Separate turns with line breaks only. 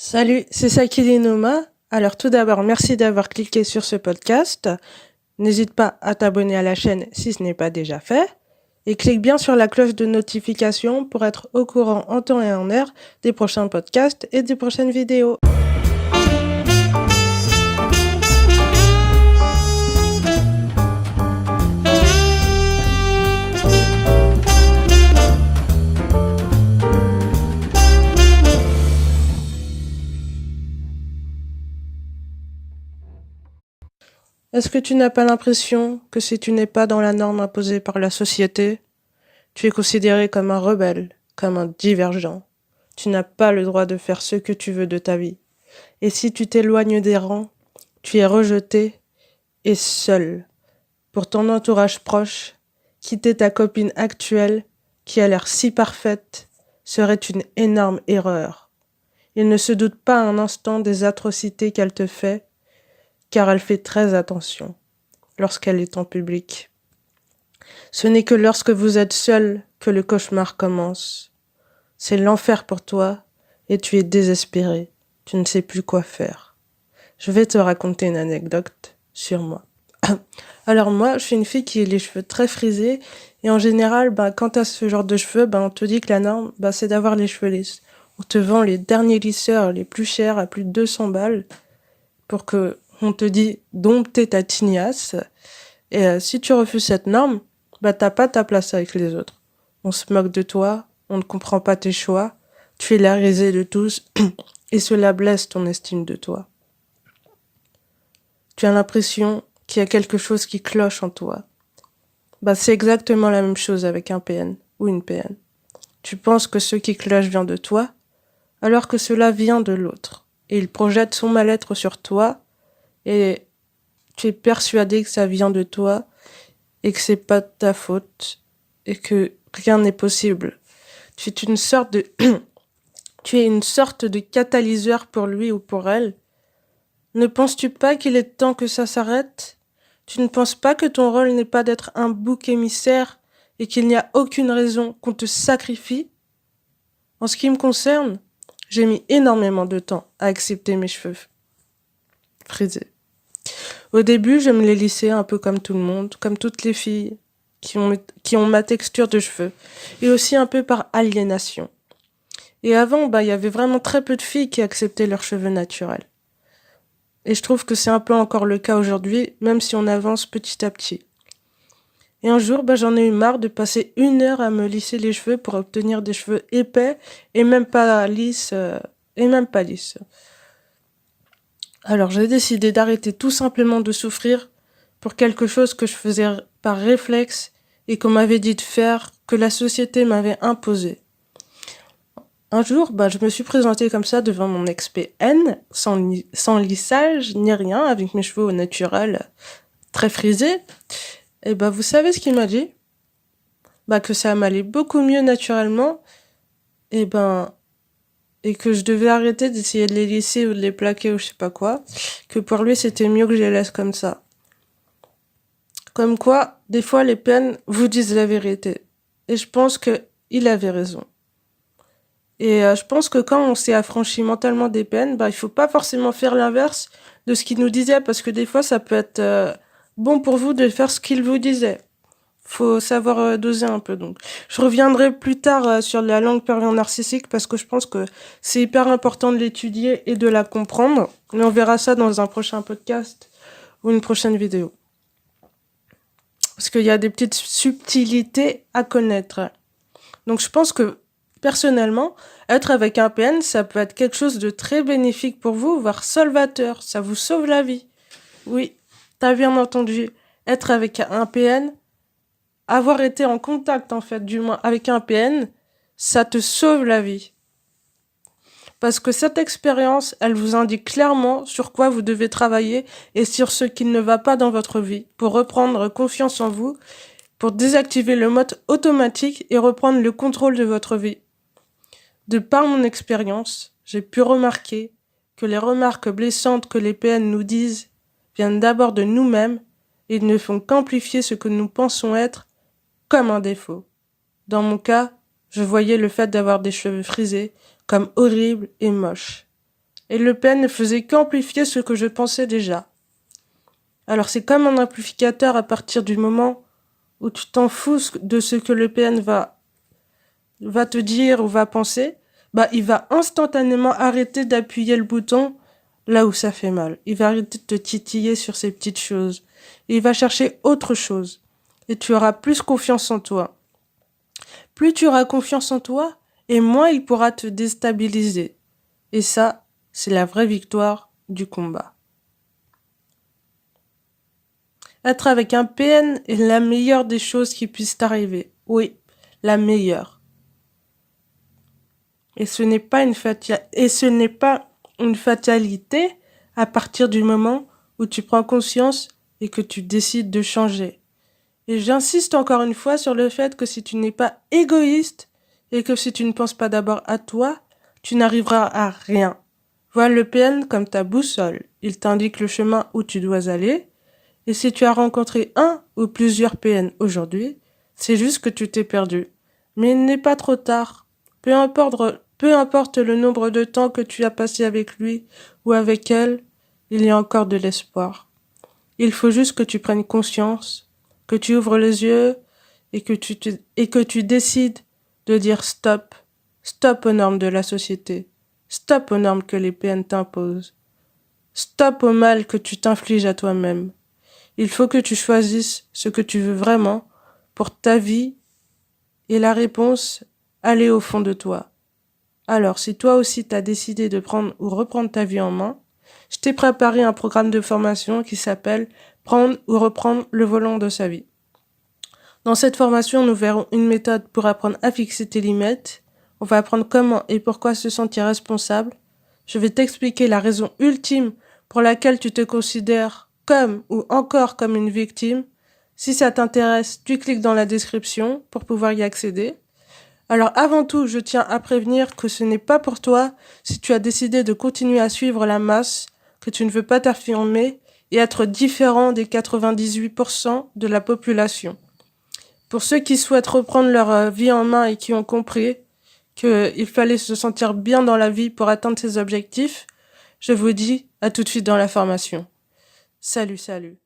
Salut, c'est Sakili Noma. Alors tout d'abord, merci d'avoir cliqué sur ce podcast. N'hésite pas à t'abonner à la chaîne si ce n'est pas déjà fait. Et clique bien sur la cloche de notification pour être au courant en temps et en heure des prochains podcasts et des prochaines vidéos. Est-ce que tu n'as pas l'impression que si tu n'es pas dans la norme imposée par la société, tu es considéré comme un rebelle, comme un divergent? Tu n'as pas le droit de faire ce que tu veux de ta vie. Et si tu t'éloignes des rangs, tu es rejeté et seul. Pour ton entourage proche, quitter ta copine actuelle, qui a l'air si parfaite, serait une énorme erreur. Il ne se doute pas un instant des atrocités qu'elle te fait, car elle fait très attention lorsqu'elle est en public. Ce n'est que lorsque vous êtes seul que le cauchemar commence. C'est l'enfer pour toi et tu es désespéré. Tu ne sais plus quoi faire. Je vais te raconter une anecdote sur moi. Alors moi, je suis une fille qui a les cheveux très frisés et en général, quand t'as ce genre de cheveux, on te dit que la norme, c'est d'avoir les cheveux lisses. On te vend les derniers lisseurs les plus chers à plus de 200 balles pour que on te dit dompter ta tignasse. Et si tu refuses cette norme, t'as pas ta place avec les autres. On se moque de toi, on ne comprend pas tes choix, tu es la risée de tous et cela blesse ton estime de toi. Tu as l'impression qu'il y a quelque chose qui cloche en toi. C'est exactement la même chose avec un PN ou une PN. Tu penses que ce qui cloche vient de toi, alors que cela vient de l'autre. Et il projette son mal-être sur toi, et tu es persuadé que ça vient de toi, et que c'est pas de ta faute, et que rien n'est possible. Tu es une sorte de, tu es une sorte de catalyseur pour lui ou pour elle. Ne penses-tu pas qu'il est temps que ça s'arrête? Tu ne penses pas que ton rôle n'est pas d'être un bouc émissaire et qu'il n'y a aucune raison qu'on te sacrifie? En ce qui me concerne, j'ai mis énormément de temps à accepter mes cheveux frisés. Au début, je me les lissais un peu comme tout le monde, comme toutes les filles qui ont ma texture de cheveux, et aussi un peu par aliénation. Et avant, il y avait vraiment très peu de filles qui acceptaient leurs cheveux naturels. Et je trouve que c'est un peu encore le cas aujourd'hui, même si on avance petit à petit. Et un jour, j'en ai eu marre de passer 1 heure à me lisser les cheveux pour obtenir des cheveux épais et même pas lisses. Alors j'ai décidé d'arrêter tout simplement de souffrir pour quelque chose que je faisais par réflexe et qu'on m'avait dit de faire, que la société m'avait imposé. Un jour, je me suis présentée comme ça devant mon ex-PN, sans lissage ni rien, avec mes cheveux au naturel très frisés. Et vous savez ce qu'il m'a dit? Que ça m'allait beaucoup mieux naturellement, et que je devais arrêter d'essayer de les lisser ou de les plaquer ou je sais pas quoi, que pour lui c'était mieux que je les laisse comme ça. Comme quoi, des fois les PN vous disent la vérité. Et je pense que il avait raison. Et je pense que quand on s'est affranchi mentalement des PN, il faut pas forcément faire l'inverse de ce qu'il nous disait, parce que des fois ça peut être bon pour vous de faire ce qu'il vous disait. Faut savoir doser un peu. Donc, je reviendrai plus tard sur la langue pervers narcissique parce que je pense que c'est hyper important de l'étudier et de la comprendre. Mais on verra ça dans un prochain podcast ou une prochaine vidéo. Parce qu'il y a des petites subtilités à connaître. Donc, je pense que personnellement, être avec un PN, ça peut être quelque chose de très bénéfique pour vous, voire salvateur. Ça vous sauve la vie. Oui, t'as bien entendu. Être avec un PN, avoir été en contact, en fait, du moins, avec un PN, ça te sauve la vie. Parce que cette expérience, elle vous indique clairement sur quoi vous devez travailler et sur ce qui ne va pas dans votre vie, pour reprendre confiance en vous, pour désactiver le mode automatique et reprendre le contrôle de votre vie. De par mon expérience, j'ai pu remarquer que les remarques blessantes que les PN nous disent viennent d'abord de nous-mêmes et ne font qu'amplifier ce que nous pensons être comme un défaut. Dans mon cas, je voyais le fait d'avoir des cheveux frisés comme horrible et moche. Et le PN ne faisait qu'amplifier ce que je pensais déjà. Alors c'est comme un amplificateur à partir du moment où tu t'en fous de ce que le PN va te dire ou va penser, bah il va instantanément arrêter d'appuyer le bouton là où ça fait mal. Il va arrêter de te titiller sur ces petites choses. Et il va chercher autre chose. Et tu auras plus confiance en toi. Plus tu auras confiance en toi, et moins il pourra te déstabiliser. Et ça, c'est la vraie victoire du combat. Être avec un PN est la meilleure des choses qui puissent t'arriver. Oui, la meilleure. Et ce n'est pas une fatalité à partir du moment où tu prends conscience et que tu décides de changer. Et j'insiste encore une fois sur le fait que si tu n'es pas égoïste et que si tu ne penses pas d'abord à toi, tu n'arriveras à rien. Vois le PN comme ta boussole. Il t'indique le chemin où tu dois aller. Et si tu as rencontré un ou plusieurs PN aujourd'hui, c'est juste que tu t'es perdu. Mais il n'est pas trop tard. Peu importe le nombre de temps que tu as passé avec lui ou avec elle, il y a encore de l'espoir. Il faut juste que tu prennes conscience, que tu ouvres les yeux et que tu décides de dire stop. Stop aux normes de la société. Stop aux normes que les PN t'imposent. Stop au mal que tu t'infliges à toi-même. Il faut que tu choisisses ce que tu veux vraiment pour ta vie et la réponse, elle est au fond de toi. Alors, si toi aussi t'as décidé de prendre ou reprendre ta vie en main, je t'ai préparé un programme de formation qui s'appelle Prendre ou reprendre le volant de sa vie. Dans cette formation, nous verrons une méthode pour apprendre à fixer tes limites. On va apprendre comment et pourquoi se sentir responsable. Je vais t'expliquer la raison ultime pour laquelle tu te considères comme ou encore comme une victime. Si ça t'intéresse, tu cliques dans la description pour pouvoir y accéder. Alors avant tout, je tiens à prévenir que ce n'est pas pour toi si tu as décidé de continuer à suivre la masse, que tu ne veux pas t'affirmer et être différent des 98% de la population. Pour ceux qui souhaitent reprendre leur vie en main et qui ont compris qu'il fallait se sentir bien dans la vie pour atteindre ses objectifs, je vous dis à tout de suite dans la formation. Salut, salut.